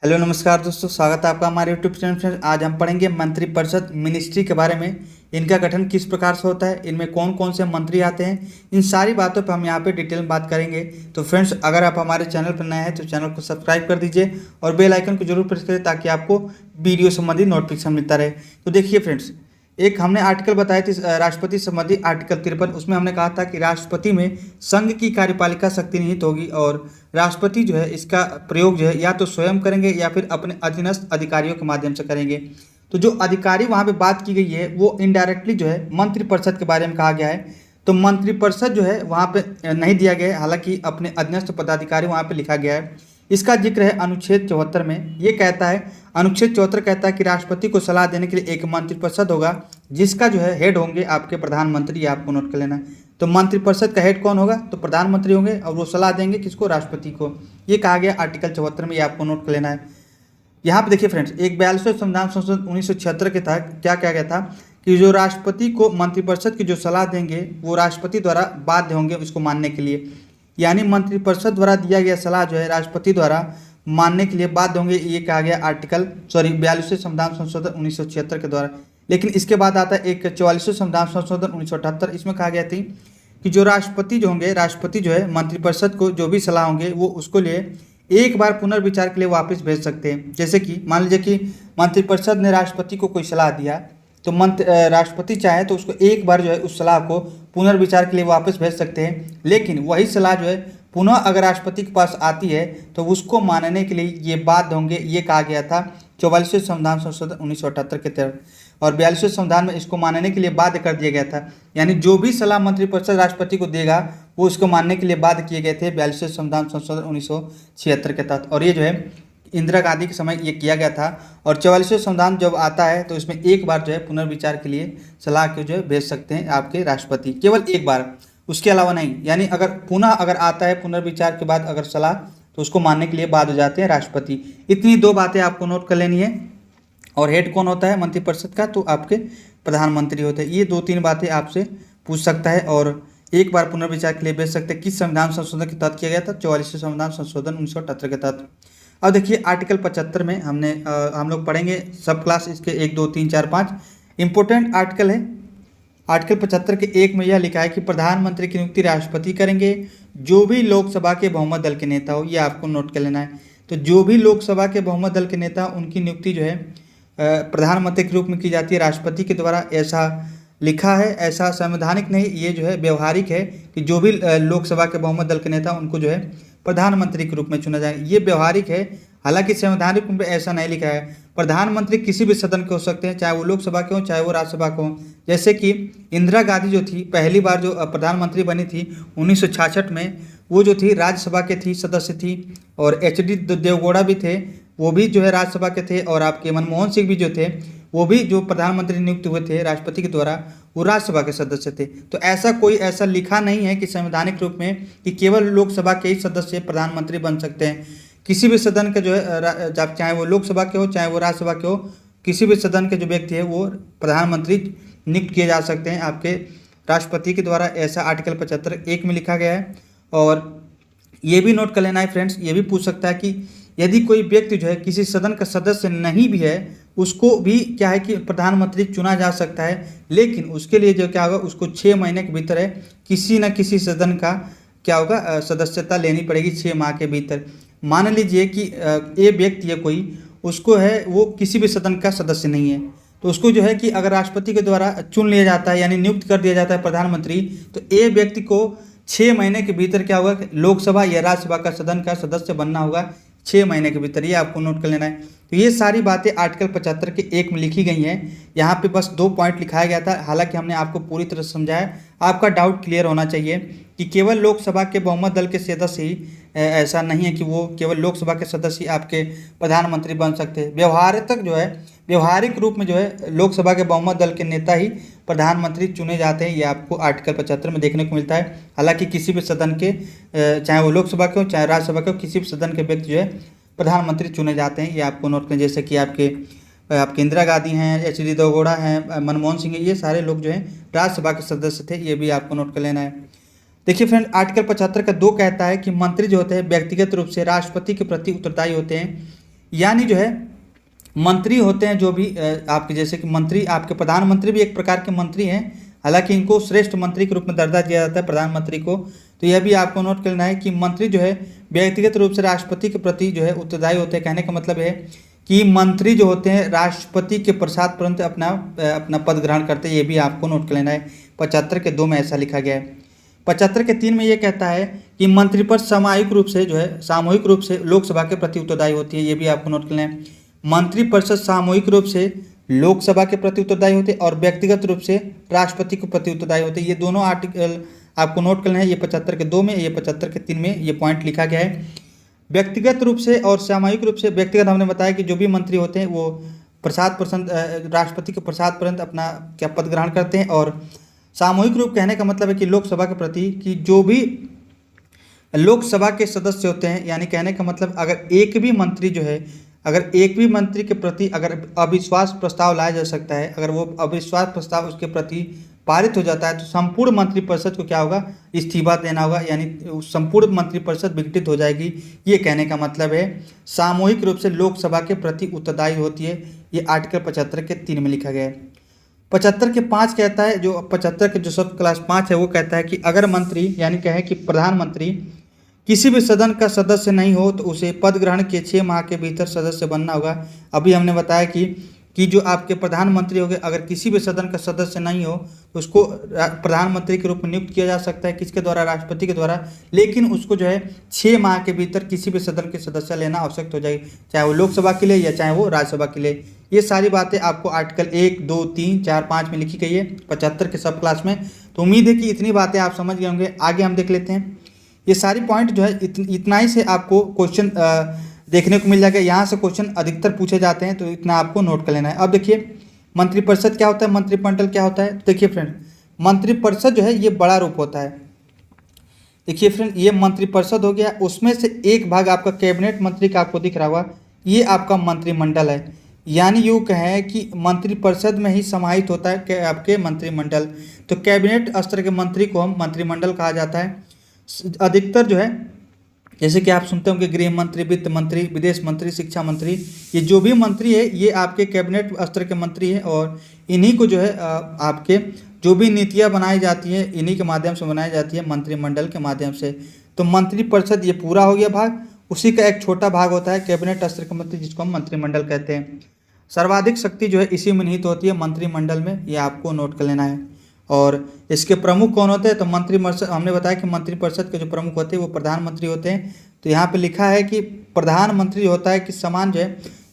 Hello नमस्कार दोस्तों, स्वागत है आपका हमारे यूट्यूब चैनल पर। आज हम पढ़ेंगे मंत्रिपरिषद मिनिस्ट्री के बारे में। इनका गठन किस प्रकार से होता है, इनमें कौन कौन से मंत्री आते हैं, इन सारी बातों पर हम यहाँ पे डिटेल में बात करेंगे। तो फ्रेंड्स, अगर आप हमारे चैनल पर नए हैं तो चैनल को सब्सक्राइब कर दीजिए और बेल आइकन को जरूर प्रेस करें ताकि आपको वीडियो संबंधी नोटिफिकेशन मिलता रहे। तो देखिए फ्रेंड्स, एक हमने आर्टिकल बताए थे राष्ट्रपति संबंधी आर्टिकल 53। उसमें हमने कहा था कि राष्ट्रपति में संघ की कार्यपालिका शक्ति निहित होगी और राष्ट्रपति जो है इसका प्रयोग जो है या तो स्वयं करेंगे या फिर अपने अधीनस्थ अधिकारियों के माध्यम से करेंगे। तो जो अधिकारी वहाँ पे बात की गई है वो इनडायरेक्टली जो है मंत्रिपरिषद के बारे में कहा गया है। तो मंत्रिपरिषद जो है वहाँ पे नहीं दिया गया है, हालांकि अपने अधीनस्थ पदाधिकारी वहाँ पे लिखा गया है। इसका जिक्र है अनुच्छेद 74 में। ये कहता है, अनुच्छेद 74 कहता है कि राष्ट्रपति को सलाह देने के लिए एक मंत्रिपरिषद होगा जिसका जो है हेड होंगे आपके प्रधानमंत्री। ये आपको नोट कर लेना है। तो मंत्रिपरिषद का हेड कौन होगा? तो प्रधानमंत्री होंगे और वो सलाह देंगे किसको? राष्ट्रपति को। ये कहा गया आर्टिकल 74 में, ये आपको नोट कर लेना है। यहाँ पे देखिए फ्रेंड्स, एक 42वें संविधान संशोधन 1976 के तहत क्या कहा गया था कि जो राष्ट्रपति को मंत्रिपरिषद की जो सलाह देंगे वो राष्ट्रपति द्वारा बाध्य होंगे उसको मानने के लिए। यानी मंत्रिपरिषद द्वारा दिया गया सलाह जो है राष्ट्रपति द्वारा मानने के लिए बाध्य होंगे। ये कहा गया 42वें संविधान संशोधन 1976 के द्वारा। लेकिन इसके बाद आता है एक 44वें संविधान संशोधन 1978। इसमें कहा गया थी कि जो राष्ट्रपति जो होंगे, राष्ट्रपति जो है मंत्रिपरिषद को जो भी सलाह होंगे वो उसको लिए एक बार पुनर्विचार के लिए वापस भेज सकते हैं। जैसे कि मान लीजिए कि मंत्रिपरिषद ने राष्ट्रपति को कोई सलाह दिया तो राष्ट्रपति चाहे तो उसको एक बार जो है उस सलाह को पुनर्विचार के लिए वापस भेज सकते हैं। लेकिन वही सलाह जो है पुनः अगर राष्ट्रपति के पास आती है तो उसको मानने के लिए ये बाध्य होंगे। ये कहा गया था 44वें संविधान संशोधन 1978 के तहत। और 42वें संविधान में इसको मानने के लिए बाध्य कर दिया गया था। यानी जो भी सलाह मंत्रिपरिषद राष्ट्रपति को देगा वो उसको मानने के लिए बाध्य किए गए थे 42वें संविधान संशोधन 1976 के तहत। और ये जो है इंदिरा गांधी के समय ये किया गया था। और 44वें संविधान जब आता है तो इसमें एक बार जो है पुनर्विचार के लिए सलाह को जो है भेज सकते हैं आपके राष्ट्रपति, केवल एक बार, उसके अलावा नहीं। यानी अगर पुनः अगर आता है पुनर्विचार के बाद अगर सलाह तो उसको मानने के लिए बाध्य हो जाते हैं राष्ट्रपति। इतनी दो बातें आपको नोट कर लेनी है। और हेड कौन होता है मंत्रिपरिषद का? तो आपके प्रधानमंत्री होते हैं। ये 2-3 बातें आपसे पूछ सकता है और एक बार पुनर्विचार के लिए भेज सकते हैं। किस संविधान संशोधन के तहत किया गया था? 44वें संविधान संशोधन 1978 के तहत। अब देखिए आर्टिकल 75 में हम लोग पढ़ेंगे सब क्लास इसके 1, 2, 3, 4, 5 इंपॉर्टेंट आर्टिकल है। आर्टिकल 75 के 1 में यह लिखा है कि प्रधानमंत्री की नियुक्ति राष्ट्रपति करेंगे, जो भी लोकसभा के बहुमत दल के नेता हो। ये आपको नोट कर लेना है। तो जो भी लोकसभा के बहुमत दल के नेता उनकी नियुक्ति जो है प्रधानमंत्री के रूप में की जाती है राष्ट्रपति के द्वारा। ऐसा लिखा है, ऐसा संवैधानिक नहीं, ये जो है व्यवहारिक है कि जो भी लोकसभा के बहुमत दल के नेता उनको जो है प्रधानमंत्री के रूप में चुना जाए। ये व्यवहारिक है, हालांकि संवैधानिक में ऐसा नहीं लिखा है। प्रधानमंत्री किसी भी सदन के हो सकते हैं, चाहे वो लोकसभा के हो चाहे वो राज्यसभा के हो। जैसे कि इंदिरा गांधी जो थी पहली बार जो प्रधानमंत्री बनी थी 1966 में, वो जो थी राज्यसभा के थी, सदस्य थी। और एच.डी. देवगौड़ा भी थे, वो भी जो है राज्यसभा के थे। और आपके मनमोहन सिंह भी जो थे वो भी जो प्रधानमंत्री नियुक्त हुए थे राष्ट्रपति के द्वारा, वो राज्यसभा के सदस्य थे। तो ऐसा कोई ऐसा लिखा नहीं है कि संवैधानिक रूप में कि केवल लोकसभा के ही सदस्य प्रधानमंत्री बन सकते हैं। किसी भी सदन के जो है चाहे वो लोकसभा के हो चाहे वो राज्यसभा के हो, किसी भी सदन के जो व्यक्ति है वो प्रधानमंत्री नियुक्त किए जा सकते हैं आपके राष्ट्रपति के द्वारा। ऐसा आर्टिकल 75(1) में लिखा गया है। और ये भी नोट कर लेना है फ्रेंड्स, ये भी पूछ सकता है कि यदि कोई व्यक्ति जो है किसी सदन का सदस्य नहीं भी है उसको भी क्या है कि प्रधानमंत्री चुना जा सकता है। लेकिन उसके लिए जो क्या होगा, उसको 6 महीने के भीतर है किसी न किसी सदन का क्या होगा सदस्यता लेनी पड़ेगी 6 माह के भीतर। मान लीजिए कि ये व्यक्ति है कोई, उसको है वो किसी भी सदन का सदस्य नहीं है, तो उसको जो है कि अगर राष्ट्रपति के द्वारा चुन लिया जाता है यानी नियुक्त कर दिया जाता है प्रधानमंत्री, तो ये व्यक्ति को 6 महीने के भीतर क्या होगा, लोकसभा या राज्यसभा का सदन का सदस्य बनना होगा 6 महीने के भीतर। ये आपको नोट कर लेना है। तो ये सारी बातें आर्टिकल 75 के 1 में लिखी गई हैं। यहाँ पे बस 2 पॉइंट लिखाया गया था, हालांकि हमने आपको पूरी तरह समझाया। आपका डाउट क्लियर होना चाहिए कि केवल लोकसभा के बहुमत दल के सदस्य ही ऐसा नहीं है कि वो केवल लोकसभा के सदस्य आपके प्रधानमंत्री बन सकते हैं। व्यवहारिक रूप में जो है लोकसभा के बहुमत दल के नेता ही प्रधानमंत्री चुने जाते हैं। ये आपको आर्टिकल 75 में देखने को मिलता है। हालांकि किसी भी सदन के चाहे वो लोकसभा के हो चाहे राज्यसभा के हो, किसी भी सदन के व्यक्ति जो है प्रधानमंत्री चुने जाते हैं। ये आपको नोट करें। जैसे कि आपके इंदिरा गांधी हैं, एच.डी. देवगौड़ा हैं, मनमोहन सिंह, ये सारे लोग जो हैं राज्यसभा के सदस्य थे। ये भी आपको नोट कर लेना है। देखिए फ्रेंड, आर्टिकल 75 का 2 कहता है कि मंत्री जो होते हैं व्यक्तिगत रूप से राष्ट्रपति के प्रति उत्तरदायी होते हैं। यानी जो है मंत्री होते हैं जो भी आपके, जैसे कि मंत्री, आपके प्रधानमंत्री भी एक प्रकार के मंत्री हैं, हालांकि इनको श्रेष्ठ मंत्री के रूप में दर्जा दिया जाता है प्रधानमंत्री को। तो यह भी आपको नोट करना है कि मंत्री जो है व्यक्तिगत रूप से राष्ट्रपति के प्रति जो है उत्तरदायी होते हैं। कहने का मतलब है कि मंत्री जो होते हैं राष्ट्रपति के प्रसाद तुरंत अपना पद ग्रहण करते हैं। ये भी आपको नोट कर लेना है। 75 के 2 में ऐसा लिखा गया है। 75 के 3 में ये कहता है कि मंत्रिपरिषद सामूहिक रूप से लोकसभा के प्रति उत्तरदायी होती है। ये भी आपको नोट करना है। मंत्रिपरिषद सामूहिक रूप से लोकसभा के प्रति उत्तरदायी होते हैं और व्यक्तिगत रूप से राष्ट्रपति के प्रति उत्तरदायी होते हैं। ये दोनों आर्टिकल आपको नोट करना है। ये 75 के 2 में, ये 75 के 3 में ये पॉइंट लिखा गया है। व्यक्तिगत रूप से और सामूहिक रूप से, व्यक्तिगत हमने बताया कि जो भी मंत्री होते हैं वो राष्ट्रपति के प्रसाद पर्यंत अपना क्या पद ग्रहण करते हैं। और सामूहिक रूप कहने का मतलब है कि लोकसभा के प्रति, कि जो भी लोकसभा के सदस्य होते हैं, यानी कहने का मतलब अगर एक भी मंत्री के प्रति अगर अविश्वास प्रस्ताव लाया जा सकता है, अगर वो अविश्वास प्रस्ताव उसके प्रति पारित हो जाता है तो संपूर्ण मंत्रिपरिषद को क्या होगा, इस्तीफा देना होगा, यानी संपूर्ण मंत्रिपरिषद विघटित हो जाएगी। ये कहने का मतलब है सामूहिक रूप से लोकसभा के प्रति उत्तरदायी होती है। ये आर्टिकल 75 के 3 में लिखा गया है। 75 के 5 कहता है, जो 75 के जो सब क्लास 5 है वो कहता है कि अगर मंत्री, यानी कहे कि प्रधानमंत्री किसी भी सदन का सदस्य नहीं हो तो उसे पद ग्रहण के 6 माह के भीतर सदस्य बनना होगा। अभी हमने बताया कि जो आपके प्रधानमंत्री हो गए, अगर किसी भी सदन का सदस्य नहीं हो तो उसको प्रधानमंत्री के रूप में नियुक्त किया जा सकता है। किसके द्वारा? राष्ट्रपति के द्वारा। लेकिन उसको जो है 6 माह के भीतर किसी भी सदन के सदस्य लेना आवश्यक हो जाएगी, चाहे वो लोकसभा के लिए या चाहे वो राज्यसभा के लिए। ये सारी बातें आपको आर्टिकल 1, 2, 3, 4, 5 में लिखी गई है 75 के सब क्लास में। तो उम्मीद है कि इतनी बातें आप समझ गए होंगे। आगे हम देख लेते हैं। ये सारी पॉइंट जो है इतना ही से आपको क्वेश्चन देखने को मिल जाएगा। यहाँ से क्वेश्चन अधिकतर पूछे जाते हैं, तो इतना आपको नोट कर लेना है। अब देखिए मंत्रिपरिषद क्या होता है, मंत्रिमंडल क्या होता है। देखिए फ्रेंड, मंत्रिपरिषद जो है ये बड़ा रूप होता है। देखिए फ्रेंड, ये मंत्रिपरिषद हो गया, उसमें से एक भाग आपका कैबिनेट मंत्री का आपको दिख रहा होगा, ये आपका मंत्रिमंडल है। यानी यूँ कहें कि मंत्रिपरिषद में ही समाहित होता है आपके मंत्रिमंडल। तो कैबिनेट स्तर के मंत्री को हम मंत्रिमंडल कहा जाता है। अधिकतर जो है, जैसे कि आप सुनते होंगे गृह मंत्री, वित्त मंत्री, विदेश मंत्री, शिक्षा मंत्री, ये जो भी मंत्री है ये आपके कैबिनेट स्तर के मंत्री हैं। और इन्हीं को जो है आपके जो भी नीतियां बनाई जाती हैं इन्हीं के माध्यम से बनाई जाती है, मंत्रिमंडल के माध्यम से। तो मंत्रिपरिषद ये पूरा हो गया भाग। उसी का एक छोटा भाग होता है कैबिनेट स्तर के मंत्री, जिसको हम मंत्रिमंडल कहते हैं। सर्वाधिक शक्ति जो है इसी में निहित होती है, मंत्रिमंडल में। ये आपको नोट कर लेना है। और इसके प्रमुख कौन होते हैं, तो मंत्रिपरिषद, हमने बताया कि मंत्रिपरिषद के जो प्रमुख होते हैं वो प्रधानमंत्री होते हैं। तो यहाँ पे लिखा है कि प्रधानमंत्री होता है कि समान जो है,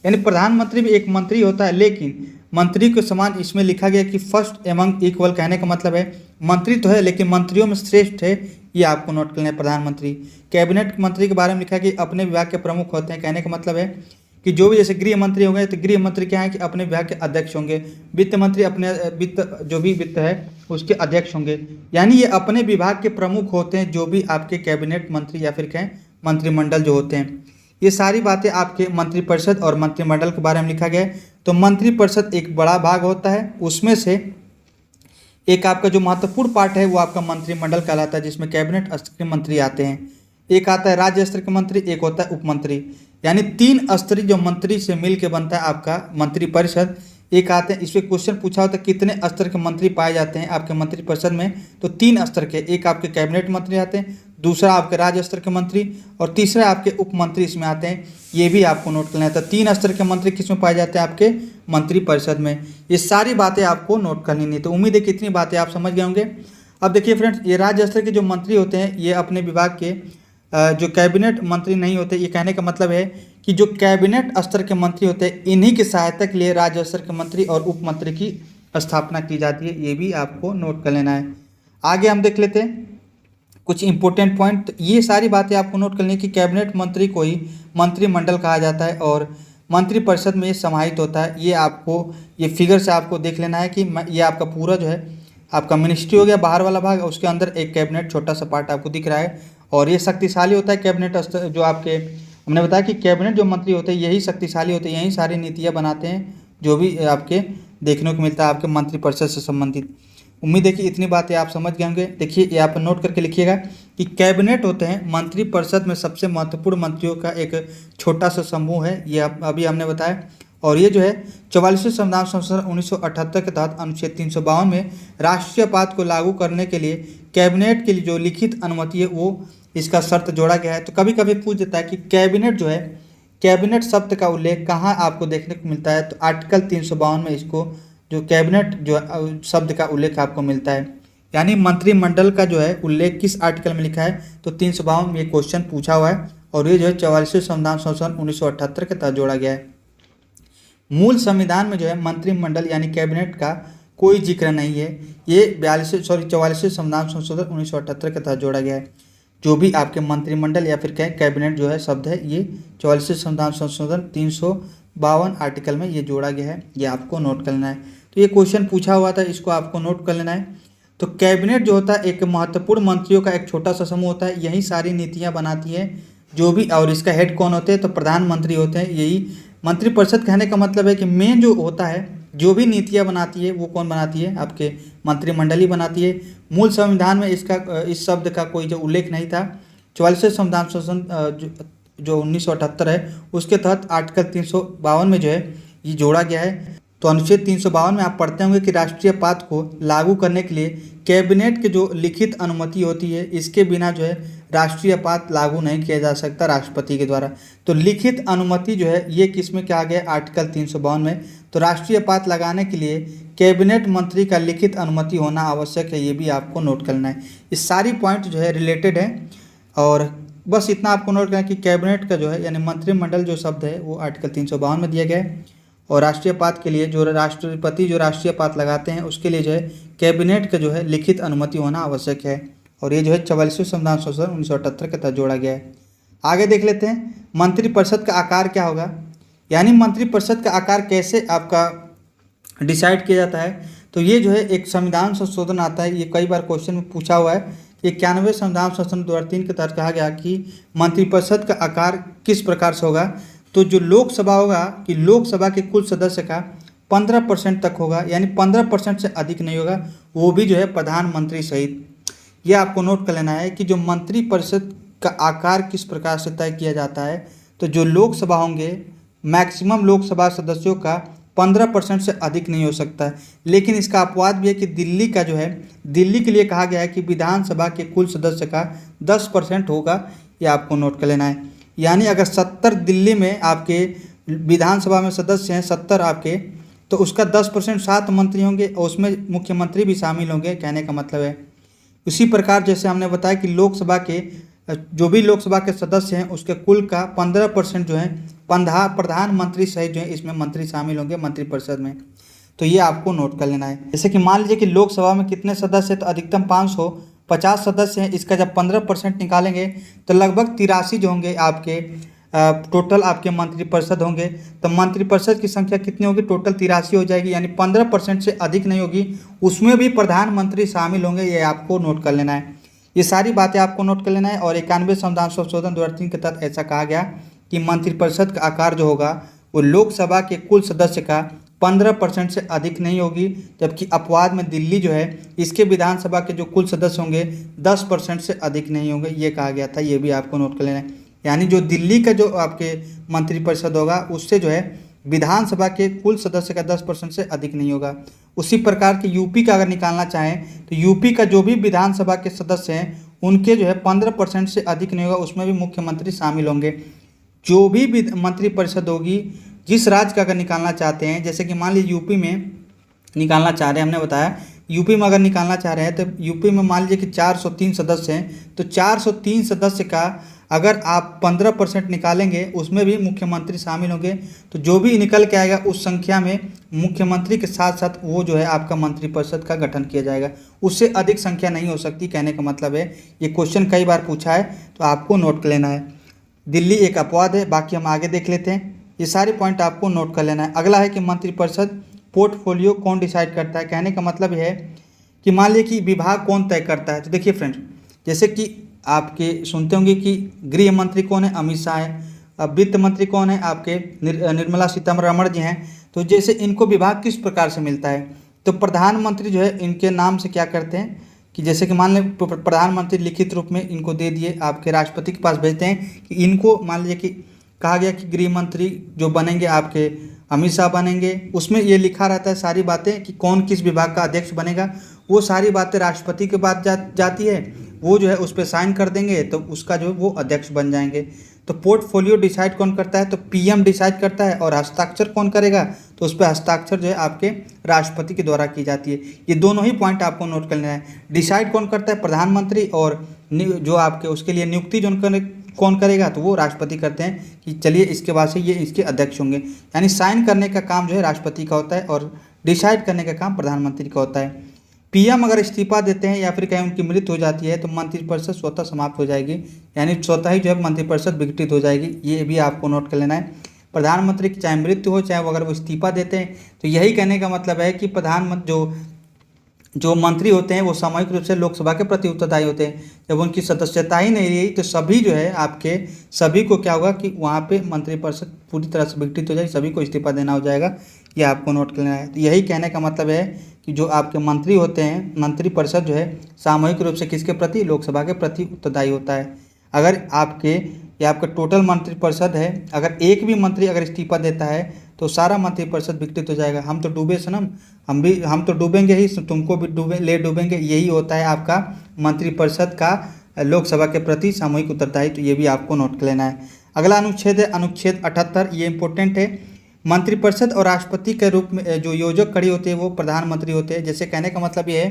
यानी प्रधानमंत्री भी एक मंत्री होता है, लेकिन मंत्री के समान इसमें लिखा गया कि फर्स्ट एमंग इक्वल। कहने का मतलब है मंत्री तो है लेकिन मंत्रियों में श्रेष्ठ है। ये आपको नोट करना है प्रधानमंत्री। कैबिनेट मंत्री के बारे में लिखा है कि अपने विभाग के प्रमुख होते हैं। कहने का मतलब है कि जो भी, जैसे गृह मंत्री हो गए तो गृह मंत्री क्या है कि अपने विभाग के अध्यक्ष होंगे। वित्त मंत्री अपने जो भी वित्त है उसके अध्यक्ष होंगे। यानी ये अपने विभाग के प्रमुख होते हैं, जो भी आपके कैबिनेट मंत्री या फिर कहें मंत्रिमंडल जो होते हैं। ये सारी बातें आपके मंत्रिपरिषद और मंत्रिमंडल के बारे में लिखा गया है। तो मंत्रिपरिषद एक बड़ा भाग होता है, उसमें से एक आपका जो महत्वपूर्ण पार्ट है वो आपका मंत्रिमंडल कहलाता है, जिसमें कैबिनेट स्तर के मंत्री आते हैं। एक आता है राज्य स्तर के मंत्री, एक होता है उपमंत्री। यानी 3 स्तरीय जो मंत्री से मिल के बनता है आपका मंत्रिपरिषद। एक आते हैं, इसमें क्वेश्चन पूछा होता है कितने स्तर के मंत्री पाए जाते हैं आपके मंत्रिपरिषद में, तो 3 स्तर के। एक आपके कैबिनेट मंत्री आते हैं, दूसरा आपके राज्य स्तर के मंत्री, और तीसरा आपके उपमंत्री इसमें आते हैं। ये भी आपको नोट करना है। तो 3 स्तर के मंत्री किसमें पाए जाते हैं, आपके मंत्रिपरिषद में। ये सारी बातें आपको नोट करनी नहीं। तो उम्मीद है कितनी बातें आप समझ गए होंगे। अब देखिए फ्रेंड्स, ये राज्य स्तर के जो मंत्री होते हैं ये अपने विभाग के जो कैबिनेट मंत्री नहीं होते। ये कहने का मतलब है कि जो कैबिनेट स्तर के मंत्री होते हैं इन्हीं की सहायता के लिए राज्य स्तर के मंत्री और उप मंत्री की स्थापना की जाती है। ये भी आपको नोट कर लेना है। आगे हम देख लेते हैं कुछ इंपॉर्टेंट पॉइंट। तो ये सारी बातें आपको नोट करनी है कि कैबिनेट मंत्री को ही मंत्रिमंडल कहा जाता है और मंत्रिपरिषद में ये समाहित होता है। ये आपको, ये फिगर से आपको देख लेना है कि ये आपका पूरा जो है आपका मिनिस्ट्री हो गया बाहर वाला भाग, उसके अंदर एक कैबिनेट छोटा सा पार्ट आपको दिख रहा है। और ये शक्तिशाली होता है कैबिनेट स्तर, जो आपके हमने बताया कि कैबिनेट जो मंत्री होते हैं यही शक्तिशाली होते हैं, यही सारी नीतियाँ बनाते हैं जो भी आपके देखने को मिलता है आपके मंत्रिपरिषद से संबंधित। उम्मीद है कि इतनी बातें आप समझ गए होंगे। देखिए यहाँ पर नोट करके लिखिएगा कि कैबिनेट होते हैं मंत्रिपरिषद में सबसे महत्वपूर्ण मंत्रियों का एक छोटा सा समूह है, ये अभी हमने बताया। और ये जो है 44वें संविधान संशोधन 1978 के तहत अनुच्छेद 352 में राष्ट्रीयपात को लागू करने के लिए कैबिनेट के लिए जो लिखित अनुमति है वो इसका शर्त जोड़ा गया है। तो कभी कभी पूछ देता है कि कैबिनेट जो है, कैबिनेट शब्द का उल्लेख कहाँ आपको देखने को मिलता है, तो आर्टिकल 352 में इसको जो कैबिनेट जो शब्द का उल्लेख आपको मिलता है। यानी मंत्रिमंडल का जो है उल्लेख किस आर्टिकल में लिखा है, तो 352 में ये क्वेश्चन पूछा हुआ है। और ये जो है 44वें संविधान संशोधन 1978 के तहत जोड़ा गया है। मूल संविधान में जो है मंत्रिमंडल यानी कैबिनेट का कोई जिक्र नहीं है, ये 44वें संविधान संशोधन 1978 के तहत जोड़ा गया है। जो भी आपके मंत्रिमंडल या फिर कैबिनेट जो है शब्द है, ये 44वें संविधान संशोधन 352 आर्टिकल में ये जोड़ा गया है, ये आपको नोट कर लेना है। तो ये क्वेश्चन पूछा हुआ था, इसको आपको नोट कर लेना है। तो कैबिनेट जो होता है एक महत्वपूर्ण मंत्रियों का एक छोटा सा समूह होता है, यही सारी नीतियाँ बनाती है जो भी, और इसका हेड कौन होते हैं, तो प्रधानमंत्री होते हैं। यही मंत्रिपरिषद कहने का मतलब है कि मेन जो होता है, जो भी नीतियाँ बनाती है वो कौन बनाती है, आपके मंत्रिमंडल ही बनाती है। मूल संविधान में इसका इस शब्द का कोई जो उल्लेख नहीं था। 44वें संविधान संशोधन जो 1978 है उसके तहत आर्टिकल 352 में जो है ये जोड़ा गया है। तो अनुच्छेद 352 में आप पढ़ते होंगे कि राष्ट्रीयपात को लागू करने के लिए कैबिनेट की जो लिखित अनुमति होती है, इसके बिना जो है राष्ट्रीयपात लागू नहीं किया जा सकता राष्ट्रपति के द्वारा। तो लिखित अनुमति जो है ये किस में क्या गया, आर्टिकल 352 में। तो राष्ट्रीयपात लगाने के लिए कैबिनेट मंत्री का लिखित अनुमति होना आवश्यक है, ये भी आपको नोट करना है। ये सारी पॉइंट जो है रिलेटेड है, और बस इतना आपको नोट करना है कि कैबिनेट का जो है यानी मंत्रिमंडल जो शब्द है वो आर्टिकल 352 में दिया गया है। और राष्ट्रीयपात के लिए जो राष्ट्रपति जो राष्ट्रीयपात लगाते हैं उसके लिए जो है कैबिनेट का जो है लिखित अनुमति होना आवश्यक है। और ये जो है 44वें संविधान संशोधन 1978 के तहत जोड़ा गया है। आगे देख लेते हैं मंत्रिपरिषद का आकार क्या होगा, यानी मंत्रिपरिषद का आकार कैसे आपका डिसाइड किया जाता है। तो ये जो है एक संविधान संशोधन आता है, ये कई बार क्वेश्चन में पूछा हुआ है। 91वें संविधान संशोधन 2003 के तहत कहा गया कि मंत्रिपरिषद का आकार किस प्रकार से होगा। तो जो लोकसभा होगा कि लोकसभा के कुल सदस्य का 15% तक होगा, यानी 15% से अधिक नहीं होगा, वो भी जो है प्रधानमंत्री सहित। ये आपको नोट कर लेना है कि जो मंत्रिपरिषद का आकार किस प्रकार से तय किया जाता है। तो जो लोकसभा होंगे, मैक्सिमम लोकसभा सदस्यों का 15% से अधिक नहीं हो सकता है। लेकिन इसका अपवाद भी है कि दिल्ली का जो है, दिल्ली के लिए कहा गया है कि विधानसभा के कुल सदस्य का 10% होगा, ये आपको नोट कर लेना है। यानी अगर 70 दिल्ली में आपके विधानसभा में सदस्य हैं 70 आपके, तो उसका 10% 7 मंत्री होंगे और उसमें मुख्यमंत्री भी शामिल होंगे, कहने का मतलब है। उसी प्रकार जैसे हमने बताया कि लोकसभा के जो भी लोकसभा के सदस्य हैं उसके कुल का 15% जो है प्रधानमंत्री सहित जो है इसमें मंत्री शामिल होंगे मंत्रिपरिषद में। तो ये आपको नोट कर लेना है। जैसे कि मान लीजिए कि लोकसभा में कितने सदस्य हैं, तो अधिकतम 550 सदस्य हैं। इसका जब 15% निकालेंगे तो लगभग 83 जो होंगे आपके टोटल आपके मंत्रिपरिषद होंगे। तो मंत्रिपरिषद की संख्या कितनी होगी, टोटल 83 हो जाएगी, यानी 15% से अधिक नहीं होगी, उसमें भी प्रधानमंत्री शामिल होंगे, ये आपको नोट कर लेना है। ये सारी बातें आपको नोट कर लेना है। और 91वें संविधान संशोधन 2003 के तहत ऐसा कहा गया कि मंत्रिपरिषद का आकार जो होगा वो लोकसभा के कुल सदस्य का 15% से अधिक नहीं होगी, जबकि अपवाद में दिल्ली जो है इसके विधानसभा के जो कुल सदस्य होंगे 10% से अधिक नहीं होंगे, ये कहा गया था, ये भी आपको नोट कर लेना है। यानी जो दिल्ली का जो आपके मंत्रिपरिषद होगा उससे जो है विधानसभा के कुल सदस्य का 10% से अधिक नहीं होगा। उसी प्रकार के यूपी का अगर निकालना चाहें तो यूपी का जो भी विधानसभा के सदस्य हैं उनके जो है 15% से अधिक नहीं होगा, उसमें भी मुख्यमंत्री शामिल होंगे। जो भी मंत्रिपरिषद होगी जिस राज्य का अगर निकालना चाहते हैं, जैसे कि मान लीजिए यूपी में निकालना चाह रहे हैं, हमने बताया यूपी में अगर निकालना चाह रहे हैं तो यूपी में मान लीजिए कि 403 सदस्य हैं, तो 403 सदस्य का अगर आप 15% निकालेंगे उसमें भी मुख्यमंत्री शामिल होंगे। तो जो भी निकल के आएगा उस संख्या में मुख्यमंत्री के साथ साथ वो जो है आपका मंत्रिपरिषद का गठन किया जाएगा, उससे अधिक संख्या नहीं हो सकती, कहने का मतलब है। ये क्वेश्चन कई बार पूछा है तो आपको नोट कर लेना है। दिल्ली एक अपवाद है, बाकी हम आगे देख लेते हैं। ये सारे पॉइंट आपको नोट कर लेना है। अगला है कि मंत्रिपरिषद पोर्टफोलियो कौन डिसाइड करता है, कहने का मतलब है कि मान लीजिए कि विभाग कौन तय करता है। तो देखिए फ्रेंड्स, जैसे कि आपके सुनते होंगे कि गृह मंत्री कौन है, अमित शाह है। अब वित्त मंत्री कौन है, आपके निर्मला सीतारमण जी हैं। तो जैसे इनको विभाग किस प्रकार से मिलता है, तो प्रधानमंत्री जो है इनके नाम से क्या करते हैं कि जैसे कि मान लें प्रधानमंत्री लिखित रूप में इनको दे दिए, आपके राष्ट्रपति के पास भेजते हैं कि इनको मान लीजिए कि कहा गया कि गृह मंत्री जो बनेंगे आपके अमित शाह बनेंगे, उसमें ये लिखा रहता है सारी बातें कि कौन किस विभाग का अध्यक्ष बनेगा। वो सारी बातें राष्ट्रपति के पास जाती है, वो जो है उस पर साइन कर देंगे तो उसका जो वो अध्यक्ष बन जाएंगे। तो पोर्टफोलियो डिसाइड कौन करता है, तो पीएम डिसाइड करता है। और हस्ताक्षर कौन करेगा, तो उस पर हस्ताक्षर जो है आपके राष्ट्रपति के द्वारा की जाती है। ये दोनों ही पॉइंट आपको नोट कर लेना है। डिसाइड कौन करता है, प्रधानमंत्री, और जो आपके उसके लिए नियुक्ति जो कौन करेगा, तो वो राष्ट्रपति करते हैं कि चलिए इसके बाद से ये इसके अध्यक्ष होंगे। यानी साइन करने का काम जो है राष्ट्रपति का होता है और डिसाइड करने का काम प्रधानमंत्री का होता है। पीएम अगर इस्तीफा देते हैं या फिर कहीं उनकी मृत्यु हो जाती है तो मंत्रिपरिषद स्वतः समाप्त हो जाएगी, यानी स्वतः ही जो है मंत्रिपरिषद विघटित हो जाएगी। ये भी आपको नोट कर लेना है। प्रधानमंत्री की चाहे मृत्यु हो चाहे वो अगर वो इस्तीफा देते हैं, तो यही कहने का मतलब है कि प्रधानमंत्री जो मंत्री होते हैं वो सामूहिक रूप से लोकसभा के प्रति उत्तरदायी होते हैं। जब उनकी सदस्यता ही नहीं रही तो सभी जो है आपके सभी को क्या होगा कि वहाँ पे मंत्रिपरिषद पूरी तरह से विघटित हो जाएगी, सभी को इस्तीफा देना हो जाएगा। ये आपको नोट कर लेना है। तो यही कहने का मतलब है कि जो आपके मंत्री होते हैं, मंत्रिपरिषद जो है सामूहिक रूप से किसके प्रति, लोकसभा के प्रति उत्तरदायी होता है। अगर आपका टोटल मंत्रिपरिषद है, अगर एक भी मंत्री अगर इस्तीफा देता है तो सारा मंत्रिपरिषद विघटित हो जाएगा। हम तो डूबे सनम, हम तो डूबेंगे ही, तुमको भी डूबेंगे। यही होता है आपका मंत्रिपरिषद का लोकसभा के प्रति सामूहिक उत्तरदायित्व। तो ये भी आपको नोट कर लेना है। अगला अनुच्छेद है अनुच्छेद 78। ये इंपॉर्टेंट है। मंत्रिपरिषद और राष्ट्रपति के रूप में जो योजक कड़ी होते हैं वो प्रधानमंत्री होते हैं। जैसे कहने का मतलब ये है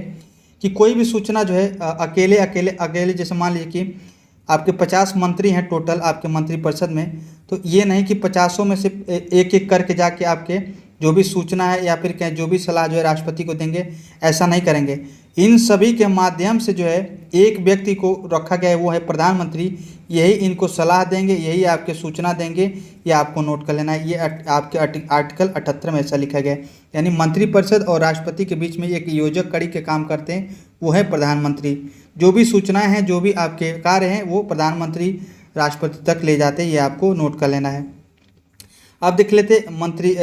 कि कोई भी सूचना जो है अकेले जैसे मान लीजिए कि आपके 50 मंत्री हैं टोटल आपके मंत्रिपरिषद में, तो ये नहीं कि 50 में से एक एक करके जाके आपके जो भी सूचना है या फिर जो भी सलाह जो है राष्ट्रपति को देंगे, ऐसा नहीं करेंगे। इन सभी के माध्यम से जो है एक व्यक्ति को रखा गया है, वो है प्रधानमंत्री। यही इनको सलाह देंगे, यही आपके सूचना देंगे। ये आपको नोट कर लेना है। ये आपके आर्टिकल 78 में ऐसा लिखा गया है। यानी मंत्रिपरिषद और राष्ट्रपति के बीच में एक योजक कड़ी के काम करते हैं, वो है प्रधानमंत्री। जो भी सूचनाएं हैं, जो भी आपके कार्य हैं, वो प्रधानमंत्री राष्ट्रपति तक ले जाते हैं। ये आपको नोट कर लेना है। अब देख लेते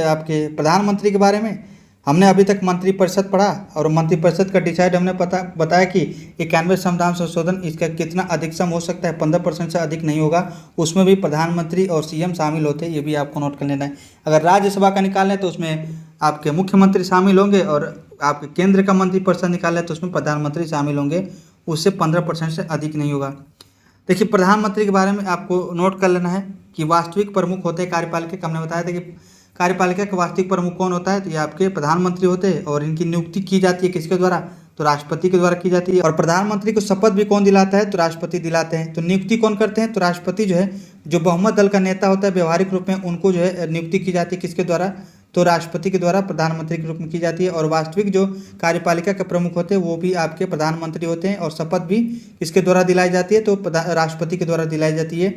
आपके प्रधानमंत्री के बारे में। हमने अभी तक मंत्रिपरिषद पढ़ा और मंत्रिपरिषद का डिसाइड हमने बताया कि 91 संविधान संशोधन इसका कितना अधिकतम हो सकता है, 15% से अधिक नहीं होगा। उसमें भी प्रधानमंत्री और सीएम शामिल होते हैं। ये भी आपको नोट कर लेना है। अगर राज्यसभा का निकाल लें तो उसमें आपके मुख्यमंत्री शामिल होंगे, और आपके केंद्र का मंत्रिपरिषद निकाल लें तो उसमें प्रधानमंत्री शामिल होंगे। उससे 15% से अधिक नहीं होगा। देखिए, प्रधानमंत्री के बारे में आपको नोट कर लेना है कि वास्तविक प्रमुख होते हैं कार्यपालिका का। हमने बताया था कि कार्यपालिका के वास्तविक प्रमुख कौन होता है, तो ये आपके प्रधानमंत्री होते हैं। और इनकी नियुक्ति की जाती है किसके द्वारा, तो राष्ट्रपति के द्वारा की जाती है। और प्रधानमंत्री को शपथ भी कौन दिलाता है, तो राष्ट्रपति दिलाते हैं। तो नियुक्ति कौन करते हैं, तो राष्ट्रपति जो है जो बहुमत दल का नेता होता है व्यवहारिक रूप में, उनको जो है नियुक्ति की जाती है किसके द्वारा, तो राष्ट्रपति के द्वारा प्रधानमंत्री के रूप में की जाती है। और वास्तविक जो कार्यपालिका के प्रमुख होते हैं वो भी आपके प्रधानमंत्री होते हैं। और शपथ भी किसके द्वारा दिलाई जाती है, तो राष्ट्रपति के द्वारा दिलाई जाती है।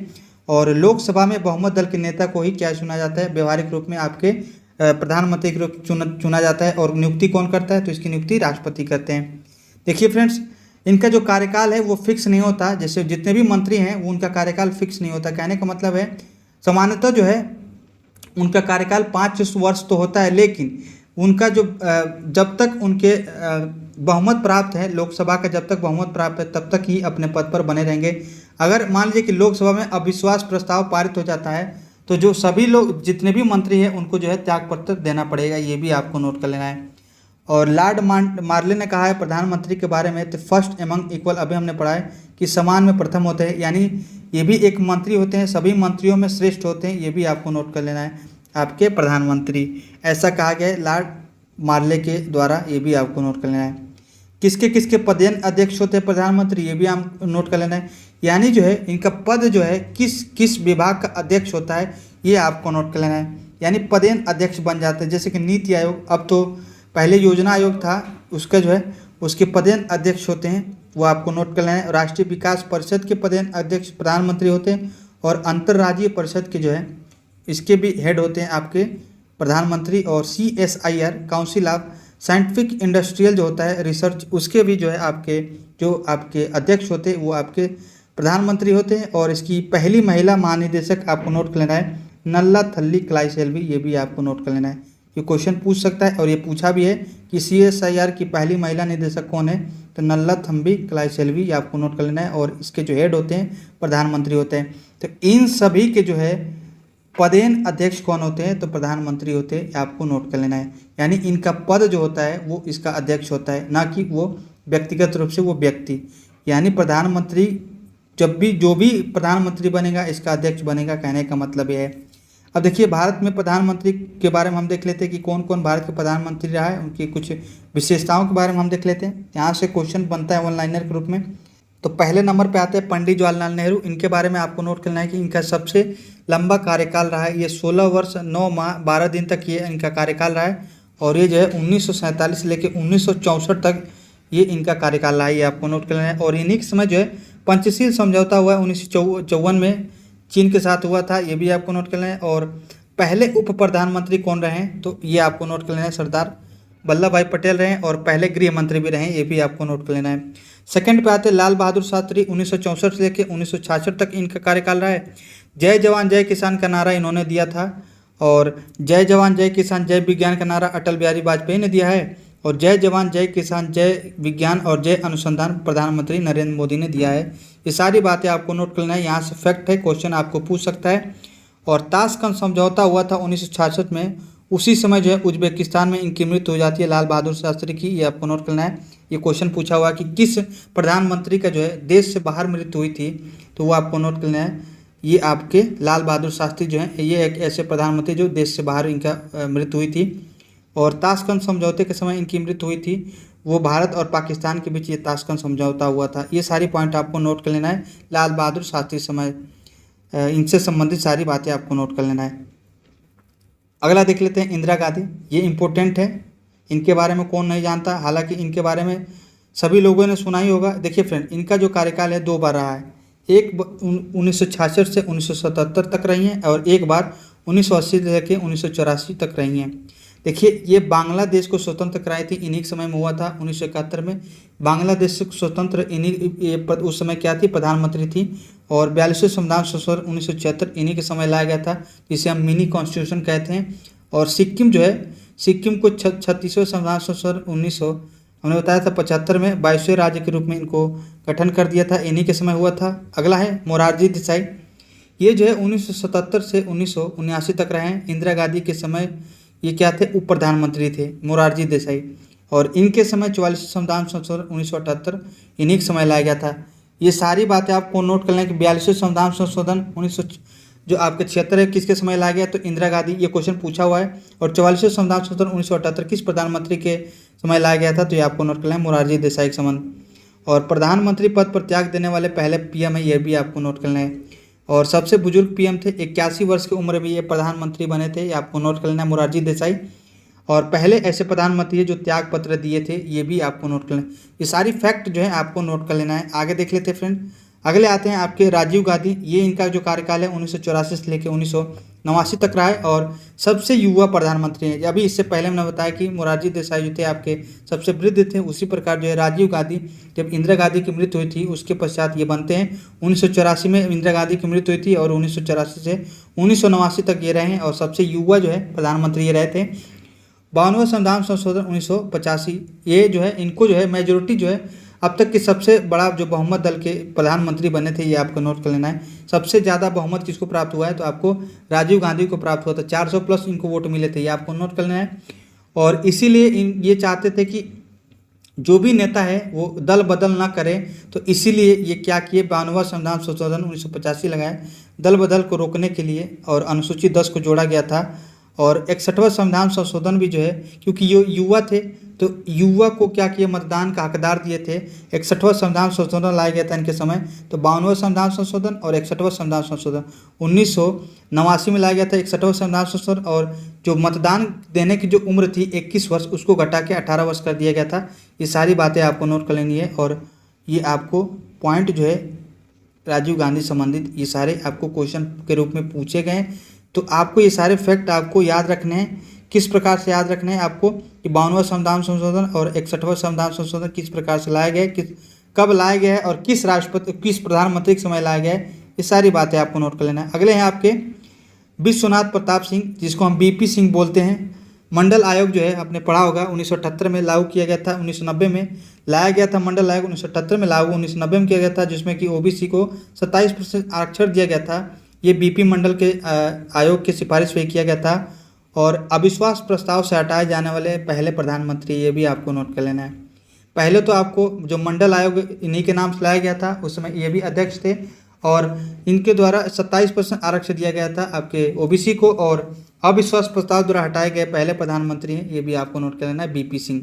और लोकसभा में बहुमत दल के नेता को ही क्या चुना जाता है, व्यवहारिक रूप में आपके प्रधानमंत्री के रूप चुना जाता है। और नियुक्ति कौन करता है, तो इसकी नियुक्ति राष्ट्रपति करते हैं। देखिए फ्रेंड्स, इनका जो कार्यकाल है वो फिक्स नहीं होता। जैसे जितने भी मंत्री हैं वो उनका कार्यकाल फिक्स नहीं होता। कहने का मतलब है सामान्यतः जो है उनका कार्यकाल 5 वर्ष तो होता है, लेकिन उनका जो जब तक उनके बहुमत प्राप्त है, लोकसभा का जब तक बहुमत प्राप्त है तब तक ही अपने पद पर बने रहेंगे। अगर मान लीजिए कि लोकसभा में अविश्वास प्रस्ताव पारित हो जाता है तो जो सभी लोग जितने भी मंत्री हैं उनको जो है त्यागपत्र देना पड़ेगा। ये भी आपको नोट कर लेना है। और लॉर्ड मार्ले ने कहा है प्रधानमंत्री के बारे में, तो फर्स्ट एमंग इक्वल, अभी हमने पढ़ा है कि समान में प्रथम होते हैं। यानी ये भी एक मंत्री होते हैं, सभी मंत्रियों में श्रेष्ठ होते हैं। ये भी आपको नोट कर लेना है, आपके प्रधानमंत्री। ऐसा कहा गया है लॉर्ड मार्ले के द्वारा। ये भी आपको नोट कर लेना है। किसके किसके पदेन अध्यक्ष होते हैं प्रधानमंत्री, ये भी आप नोट कर लेना है। यानी जो है इनका पद जो है किस किस विभाग का अध्यक्ष होता है, ये आपको नोट कर लेना है। यानी पदेन अध्यक्ष बन जाते हैं। जैसे कि नीति आयोग, अब तो पहले योजना आयोग था, उसका जो है उसके पदेन अध्यक्ष होते हैं, वो आपको नोट कर लेना है। राष्ट्रीय विकास परिषद के पदेन अध्यक्ष प्रधानमंत्री होते हैं। और अंतर्राज्यीय परिषद के जो है इसके भी हेड होते हैं आपके प्रधानमंत्री। और CSIR council of scientific industrial जो होता है रिसर्च, उसके भी जो है आपके अध्यक्ष होते हैं वो आपके प्रधानमंत्री होते हैं। और इसकी पहली महिला महानिदेशक आपको नोट कर लेना है नल्ला थल्ली क्लाइसेल्वी। ये भी आपको नोट कर लेना है। ये क्वेश्चन पूछ सकता है। और ये पूछा भी है कि CSIR की पहली महिला निदेशक कौन है, तो नल्ला थम्बी क्लाइसेल्वी, ये आपको नोट कर लेना है। और इसके जो हेड होते हैं प्रधानमंत्री होते हैं। तो इन सभी के जो है पदेन अध्यक्ष कौन होते हैं, तो प्रधानमंत्री होते हैं, आपको नोट कर लेना है। यानी इनका पद जो होता है वो इसका अध्यक्ष होता है, ना कि वो व्यक्तिगत रूप से वो व्यक्ति। यानी प्रधानमंत्री जब भी जो भी प्रधानमंत्री बनेगा इसका अध्यक्ष बनेगा, कहने का मतलब यह है। अब देखिए भारत में प्रधानमंत्री के बारे में हम देख लेते हैं कि कौन कौन भारत के प्रधानमंत्री रहा है, उनकी कुछ विशेषताओं के बारे में हम देख लेते हैं। यहाँ से क्वेश्चन बनता है ऑनलाइनर के रूप में। तो पहले नंबर पे आते हैं पंडित जवाहरलाल नेहरू। इनके बारे में आपको नोट करना है कि इनका सबसे लंबा कार्यकाल रहा है, ये 16 वर्ष 9 माह 12 दिन तक ये इनका कार्यकाल रहा है। और ये जो है 1947 से लेकर 1964 तक ये इनका कार्यकाल रहा है, ये आपको नोट कर लेना है। और इन्हीं के समय जो है पंचशील समझौता हुआ है 1954 में चीन के साथ हुआ था, ये भी आपको नोट कर लेना है। और पहले उप प्रधानमंत्री कौन रहे हैं, तो ये आपको नोट कर लेना है, सरदार वल्लभ भाई पटेल रहे हैं। और पहले गृह मंत्री भी रहे हैं, ये भी आपको नोट कर लेना है। सेकंड पे आते हैं लाल बहादुर शास्त्री, 1964 से लेकर 1966 तक इनका कार्यकाल रहा है। जय जवान जय किसान का नारा इन्होंने दिया था। और जय जवान जय किसान जय विज्ञान का नारा अटल बिहारी वाजपेयी ने दिया है। और जय जवान जय किसान जय विज्ञान और जय अनुसंधान प्रधानमंत्री नरेंद्र मोदी ने दिया है। ये सारी बातें आपको नोट कर लेना है, यहाँ से फैक्ट है, क्वेश्चन आपको पूछ सकता है। और ताशकंद समझौता हुआ था 1966 में, उसी समय जो है उज्बेकिस्तान में इनकी मृत्यु हो जाती है लाल बहादुर शास्त्री की, ये आपको नोट करना है। ये क्वेश्चन पूछा हुआ कि किस प्रधानमंत्री का जो है देश से बाहर मृत्यु हुई थी, तो वो आपको नोट करना है। ये आपके लाल बहादुर शास्त्री जो हैं, ये एक ऐसे प्रधानमंत्री जो देश से बाहर इनका मृत्यु हुई थी। और ताशकंद समझौते के समय इनकी मृत्यु हुई थी, वो भारत और पाकिस्तान के बीच ये ताशकंद समझौता हुआ था। ये सारी पॉइंट आपको नोट कर लेना है, लाल बहादुर शास्त्री समय इनसे संबंधित सारी बातें आपको नोट कर लेना है। अगला देख लेते हैं इंदिरा गांधी, ये इंपॉर्टेंट है, इनके बारे में कौन नहीं जानता, हालांकि इनके बारे में सभी लोगों ने सुना ही होगा। देखिए फ्रेंड, इनका जो कार्यकाल है 2 बार रहा है, एक 1966 से 1977 तक रही हैं और एक बार 1980 से लेकर 1984 तक रही हैं। देखिए ये बांग्लादेश को स्वतंत्र कराई थी, इन्हीं के समय में हुआ था 1971 में। बांग्लादेश से स्वतंत्र उस समय क्या थी, प्रधानमंत्री थी। और 42वें संविधान संशोधन 1976 इन्हीं के समय लाया गया था, जिसे हम मिनी कॉन्स्टिट्यूशन कहते हैं। और सिक्किम जो है, सिक्किम को 36वें संविधान संशोधन 1900 हमने बताया था 75 में 22वें राज्य के रूप में इनको गठन कर दिया था, इन्हीं के समय हुआ था। अगला है मोरारजी देसाई, ये जो है 1977 से 1979 तक रहे हैं। इंदिरा गांधी के समय ये क्या थे, उप प्रधानमंत्री थे मोरारजी देसाई। और इनके समय 44वें संविधान संशोधन 1978 इन्हीं के समय लाया गया था। ये सारी बातें आपको नोट कर लें कि 42वें संविधान संशोधन 1900 जो आपके 76 है किसके समय लाया गया, तो इंदिरा गांधी, ये क्वेश्चन पूछा हुआ है। और 44वें संविधान संशोधन 1978 किस प्रधानमंत्री के समय लाया गया था, तो ये आपको नोट कर लें, मोरारजी देसाई के संबंध। और प्रधानमंत्री पद पर त्याग देने वाले पहले PM है, ये भी आपको नोट करना है। और सबसे बुजुर्ग PM थे, 81 वर्ष की उम्र में ये प्रधानमंत्री बने थे, ये आपको नोट कर लेना है, मोरारजी देसाई। और पहले ऐसे प्रधानमंत्री जो त्याग पत्र दिए थे, ये भी आपको नोट कर लेना। ये सारी फैक्ट जो है आपको नोट कर लेना है। आगे देख लेते हैं फ्रेंड, अगले आते हैं आपके राजीव गांधी, ये इनका जो कार्यकाल है 1984 से लेकर 1989 तक रहा है और सबसे युवा प्रधानमंत्री हैं। अभी इससे पहले मैंने बताया कि मोरारजी देसाई जो थे आपके सबसे वृद्ध थे, उसी प्रकार जो है राजीव गांधी, जब इंदिरा गांधी की मृत्यु हुई थी उसके पश्चात ये बनते हैं। 1984 में इंदिरा गांधी की मृत्यु हुई थी और 1984 से 1989 तक ये रहे हैं और सबसे युवा जो है प्रधानमंत्री ये रहे थे। 52वां संविधान संशोधन 1985, ये जो है इनको जो है मेजोरिटी जो है अब तक के सबसे बड़ा जो बहुमत दल के प्रधानमंत्री बने थे, ये आपको नोट कर लेना है। सबसे ज़्यादा बहुमत किसको प्राप्त हुआ है, तो आपको राजीव गांधी को प्राप्त हुआ था, 400 प्लस इनको वोट मिले थे, ये आपको नोट कर लेना है। और इसीलिए ये चाहते थे कि जो भी नेता है वो दल बदल ना करे, तो इसीलिए ये क्या किए, 52वां संविधान संशोधन 1985 लगाए दल बदल को रोकने के लिए और अनुसूची 10 को जोड़ा गया था। और 61वां संविधान संशोधन भी जो है, क्योंकि ये युवा थे तो युवा को क्या किए, मतदान का हकदार दिए थे। 61वां संविधान संशोधन लाया गया था इनके समय, तो 52वां संविधान संशोधन और 61वां संविधान संशोधन 1989 में लाया गया था 61वां संविधान संशोधन। और जो मतदान देने की जो उम्र थी 21 वर्ष, उसको घटा के 18 वर्ष कर दिया गया था। ये सारी बातें आपको नोट कर लेनी है और ये आपको पॉइंट जो है राजीव गांधी संबंधित ये सारे आपको क्वेश्चन के रूप में पूछे गए हैं। तो आपको ये सारे फैक्ट आपको याद रखने हैं। किस प्रकार से याद रखने हैं आपको कि 52वां संविधान संशोधन और 61वां संविधान संशोधन किस प्रकार से लाया गया है, कब लाया गया है और किस प्रधानमंत्री के समय लाया गया है, ये सारी बातें आपको नोट कर लेना है। अगले हैं आपके विश्वनाथ प्रताप सिंह, जिसको हम BP सिंह बोलते हैं। मंडल आयोग जो है आपने पढ़ा होगा 1978 में लागू किया गया था, 1990 में लाया गया था मंडल आयोग, 1978 में लागू 1990 में किया गया था, जिसमें कि ओबीसी को 27% आरक्षण दिया गया था। ये बीपी मंडल के आयोग की सिफारिश पे किया गया था। और अविश्वास प्रस्ताव से हटाए जाने वाले पहले प्रधानमंत्री, ये भी आपको नोट कर लेना है। पहले तो आपको जो मंडल आयोग इन्हीं के नाम से लाया गया था, उस समय ये भी अध्यक्ष थे और इनके द्वारा 27% आरक्षण दिया गया था आपके ओबीसी को। और अविश्वास प्रस्ताव द्वारा हटाए गए पहले प्रधानमंत्री हैं, ये भी आपको नोट कर लेना है, बीपी सिंह।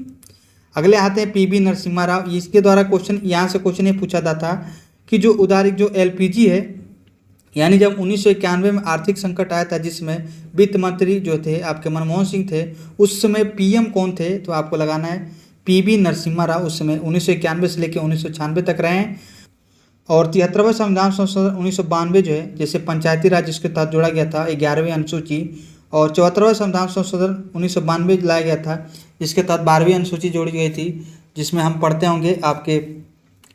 अगले आते हैं पीवी नरसिम्हा राव। इसके द्वारा क्वेश्चन यहाँ से क्वेश्चन ये पूछा जाता था कि जो उदारी जो एलपीजी है, यानी जब 1991 में आर्थिक संकट आया था जिसमें वित्त मंत्री जो थे आपके मनमोहन सिंह थे, उस समय पीएम कौन थे? तो आपको लगाना है पीवी नरसिम्हा राव। उस समय 1991 से लेकर 1996 तक रहे हैं। और 73वां संविधान संशोधन 1992 जो है, जैसे पंचायती राज इसके तहत जोड़ा गया था 11वीं अनुसूची, और 74वां संविधान संशोधन 1992 लाया गया था, जिसके तहत 12वीं अनुसूची जोड़ी गई थी, जिसमें हम पढ़ते होंगे आपके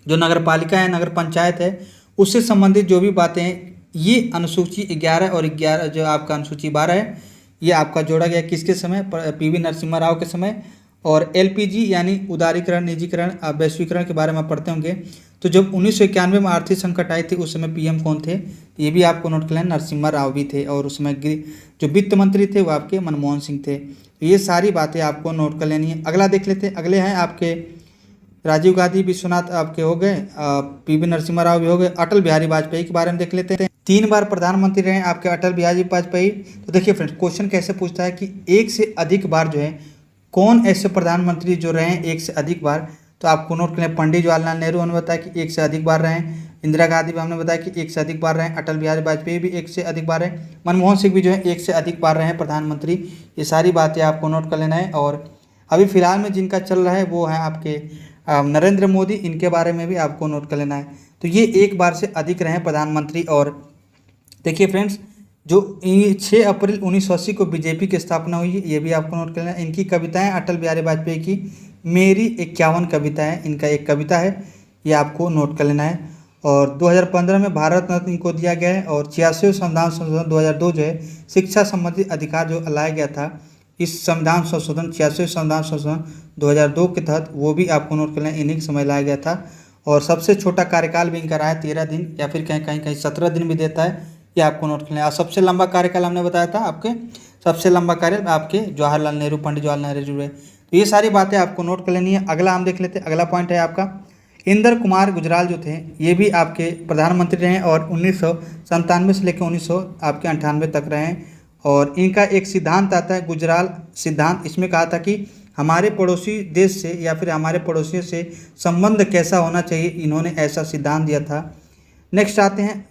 जो नगर पालिका है, नगर पंचायत है, उससे संबंधित जो भी बातें हैं, ये अनुसूची 11 और 11 जो आपका अनुसूची 12 है, ये आपका जोड़ा गया किसके समय? पीवी नरसिम्हा राव के समय। और एलपीजी यानी उदारीकरण, निजीकरण, वैश्वीकरण के बारे में पढ़ते होंगे। तो जब 1991 में आर्थिक संकट आई थी उस समय पीएम कौन थे? ये भी आपको नोट कर लेना, नरसिम्हा राव भी थे। और उस समय जो वित्त मंत्री थे वो आपके मनमोहन सिंह थे। तो ये सारी बातें आपको नोट कर लेनी है। अगला देख लेते हैं। अगले हैं आपके राजीव गांधी, विश्वनाथ आपके हो गए, पीवी नरसिम्हा राव भी हो गए। अटल बिहारी वाजपेयी के बारे में देख लेते हैं। 3 बार प्रधानमंत्री रहे आपके अटल बिहारी वाजपेयी। तो देखिए फ्रेंड्स, क्वेश्चन कैसे पूछता है कि एक से अधिक बार जो है कौन ऐसे प्रधानमंत्री जो रहे हैं एक से अधिक बार? तो आपको नोट करें, पंडित जवाहरलाल नेहरू हमने बताया कि एक से अधिक बार रहे, इंदिरा गांधी भी हमने बताया कि एक से अधिक बार रहे, अटल बिहारी वाजपेयी भी एक से अधिक बार रहे, मनमोहन सिंह भी जो है एक से अधिक बार रहे हैं प्रधानमंत्री। ये सारी बातें आपको नोट कर लेना है। और अभी फिलहाल में जिनका चल रहा है वो है आपके नरेंद्र मोदी, इनके बारे में भी आपको नोट कर लेना है। तो ये एक बार से अधिक रहे प्रधानमंत्री। और देखिए फ्रेंड्स, जो 6 अप्रैल 1980 को बीजेपी की स्थापना हुई है, ये भी आपको नोट कर लेना है। इनकी कविताएं अटल बिहारी वाजपेयी की मेरी 51 कविता है, इनका एक कविता है, ये आपको नोट कर लेना है। और 2015 में भारत रत्न इनको दिया गया है। और 86वें संविधान संशोधन 2002 जो है शिक्षा संबंधी अधिकार जो लाया गया था, इस संविधान संशोधन 86वें संविधान संशोधन 2002 के तहत, वो भी आपको नोट कर लेना, इन्हीं के समय लाया गया था। और सबसे छोटा कार्यकाल भी इनका रहा है 13 दिन, या फिर कहीं कहीं 17 दिन भी देता है, ये आपको नोट कर लेना। और सबसे लंबा कार्यकाल हमने बताया था आपके, सबसे लंबा कार्य आपके जवाहरलाल नेहरू, पंडित जवाहरलाल नेहरू है। तो ये सारी बातें आपको नोट कर लेनी है। अगला हम देख लेते हैं। अगला पॉइंट है आपका इंदर कुमार गुजराल जो थे, ये भी आपके प्रधानमंत्री रहे और 1997 से लेकर 1998 तक रहे हैं। और इनका एक सिद्धांत आता है गुजराल सिद्धांत। इसमें कहा था कि हमारे पड़ोसी देश से या फिर हमारे पड़ोसियों से संबंध कैसा होना चाहिए, इन्होंने ऐसा सिद्धांत दिया था। नेक्स्ट आते हैं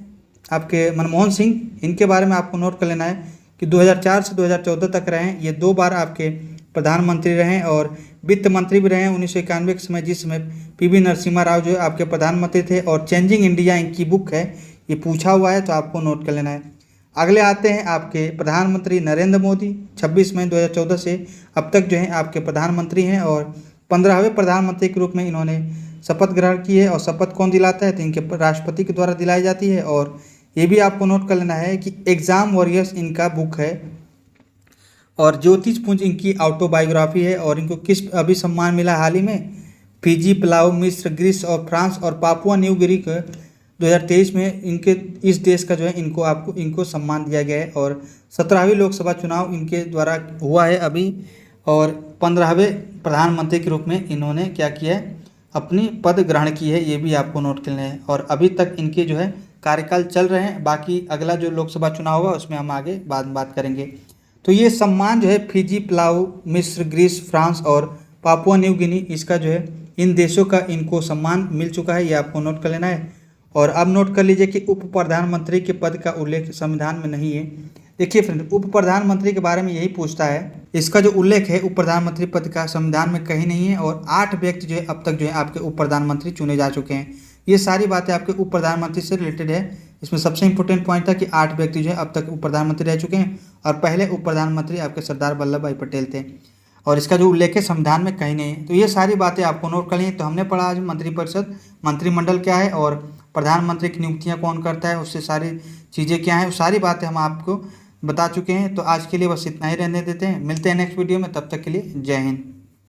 आपके मनमोहन सिंह। इनके बारे में आपको नोट कर लेना है कि 2004 से 2014 तक रहे हैं। ये 2 बार आपके प्रधानमंत्री रहे और वित्त मंत्री भी रहे हैं 1991 के समय, जिस समय पीवी नरसिम्हा राव जो आपके प्रधानमंत्री थे। और चेंजिंग इंडिया इनकी बुक है, ये पूछा हुआ है, तो आपको नोट कर लेना है। अगले आते हैं आपके प्रधानमंत्री नरेंद्र मोदी। 26 मई 2014 से अब तक जो है आपके प्रधानमंत्री हैं और 15वें प्रधानमंत्री के रूप में इन्होंने शपथ ग्रहण की है। और शपथ कौन दिलाता है? तो इनके राष्ट्रपति के द्वारा दिलाई जाती है। और ये भी आपको नोट कर लेना है कि एग्जाम वॉरियर्स इनका बुक है और ज्योतिष पुंज इनकी ऑटोबायोग्राफी है। और इनको किस अभी सम्मान मिला हाल ही में? फिजी, पलाऊ, मिस्र, ग्रीस और फ्रांस और पापुआ न्यू गिनी को 2023 में इनके इस देश का जो है इनको सम्मान दिया गया है। और 17वीं लोकसभा चुनाव इनके द्वारा हुआ है अभी। और 15वें प्रधानमंत्री के रूप में इन्होंने क्या किया है? अपनी पद ग्रहण की है, ये भी आपको नोट करना है। और अभी तक इनके जो है कार्यकाल चल रहे हैं। बाकी अगला जो लोकसभा चुनाव होगा उसमें हम आगे बाद में बात करेंगे। तो ये सम्मान जो है फिजी, पलाऊ, मिस्र, ग्रीस, फ्रांस और पापुआ न्यू गिनी, इसका जो है इन देशों का इनको सम्मान मिल चुका है, ये आपको नोट कर लेना है। और अब नोट कर लीजिए कि उप प्रधानमंत्री के पद का उल्लेख संविधान में नहीं है। देखिए फ्रेंड, उप प्रधानमंत्री के बारे में यही पूछता है, इसका जो उल्लेख है उप प्रधानमंत्री पद का संविधान में कहीं नहीं है। और 8 व्यक्ति जो है अब तक जो है आपके उप प्रधानमंत्री चुने जा चुके हैं। ये सारी बातें आपके उप प्रधानमंत्री से रिलेटेड है। इसमें सबसे इंपॉर्टेंट पॉइंट था कि 8 व्यक्ति जो है अब तक उप प्रधानमंत्री रह चुके हैं और पहले उप प्रधानमंत्री आपके सरदार वल्लभ भाई पटेल थे। और इसका जो उल्लेख है संविधान में कहीं नहीं है। तो ये सारी बातें आपको नोट कर ली। तो हमने पढ़ा आज मंत्रिपरिषद, मंत्रिमंडल क्या है और प्रधानमंत्री की नियुक्तियाँ कौन करता है, उससे सारी चीज़ें क्या हैं, सारी बातें हम आपको बता चुके हैं। तो आज के लिए बस इतना ही रहने देते हैं, मिलते हैं नेक्स्ट वीडियो में, तब तक के लिए जय हिंद।